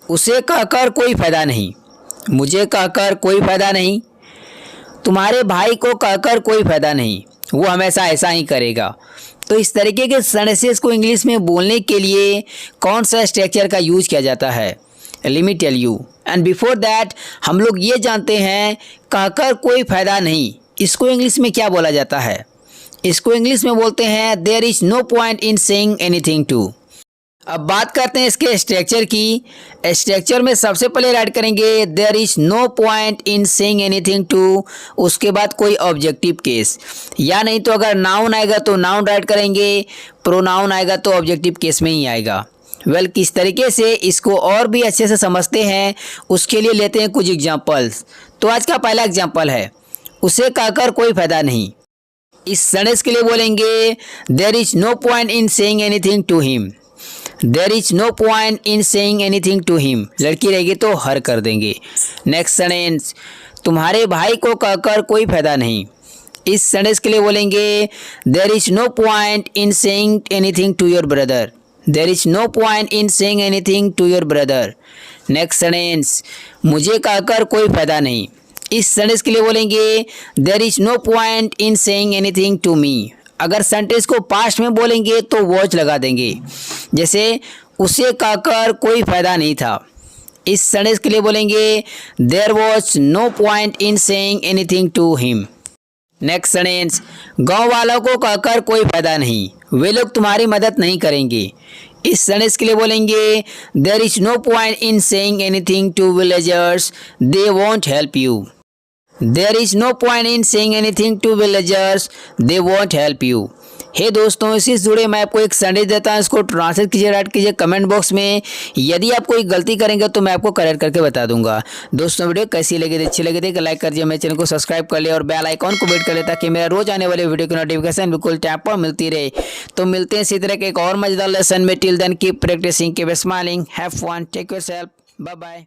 उसे कहकर कोई फायदा नहीं, मुझे कहकर कोई फायदा नहीं, तुम्हारे भाई को कहकर कोई फायदा नहीं, वो हमेशा ऐसा ही करेगा। तो इस तरीके के सेंटेंसेस को इंग्लिश में बोलने के लिए कौन सा स्ट्रक्चर का यूज किया जाता है, let me tell you. And before that हम लोग ये जानते हैं कहकर कोई फायदा नहीं, इसको इंग्लिश में क्या बोला जाता है। इसको इंग्लिश में बोलते हैं there is no point in saying anything to. अब बात करते हैं इसके स्ट्रक्चर की। स्ट्रक्चर में सबसे पहले राइट करेंगे there is no point in saying anything to, उसके बाद कोई ऑब्जेक्टिव केस, या नहीं तो अगर नाउन आएगा तो नाउन राइट करेंगे, प्रोनाउन आएगा तो ऑब्जेक्टिव केस में ही आएगा। किस तरीके से इसको और भी अच्छे से समझते हैं उसके लिए लेते हैं कुछ एग्जांपल्स। तो आज का पहला एग्जांपल है उसे कहकर कोई फायदा नहीं। इस सेंटेंस के लिए बोलेंगे there is no point in saying anything to him. There is no point in saying anything to him, लड़की रहेगी तो हर कर देंगे। नेक्स्ट सेंटेंस तुम्हारे भाई को कहकर कोई फायदा नहीं। इस सेंटेंस के लिए बोलेंगे there is no point in saying anything to your brother. There is no point in saying anything to your brother. Next sentence मुझे कहकर कोई फायदा नहीं। इस सेंटेंस के लिए बोलेंगे there is no point in saying anything to me. अगर सेंटेंस को पास्ट में बोलेंगे तो वॉच लगा देंगे, जैसे उसे कहकर कोई फायदा नहीं था। इस सेंटेंस के लिए बोलेंगे there was no point in saying anything to him. Next sentence गांव वालों को कहकर कोई फायदा नहीं, वे लोग तुम्हारी मदद नहीं करेंगे। इस सेंटेंस के लिए बोलेंगे there is no point in saying anything to villagers, they won't help you. There is no point in saying anything to villagers, they won't help you. Hey दोस्तों, इसी से जुड़े मैं आपको एक सेंटेंस देता हूँ, इसको ट्रांसलेट कीजिए, राइट कीजिए कमेंट बॉक्स में। यदि आप कोई गलती करेंगे तो मैं आपको करेक्ट करके बता दूंगा। दोस्तों वीडियो कैसी लगी, अच्छी लगी थी लाइक कर दिए, मेरे चैनल को सब्सक्राइब कर लिया और बेल आइकॉन को वेट कर ले ताकि मेरा रोज आने वाले वीडियो की नोटिफिकेशन बिल्कुल टाइम पर मिलती रहे। तो मिलते हैं इसी तरह के एक और मजेदार लेसन में। Till then keep practising, keep smiling, have fun, take yourself, bye bye.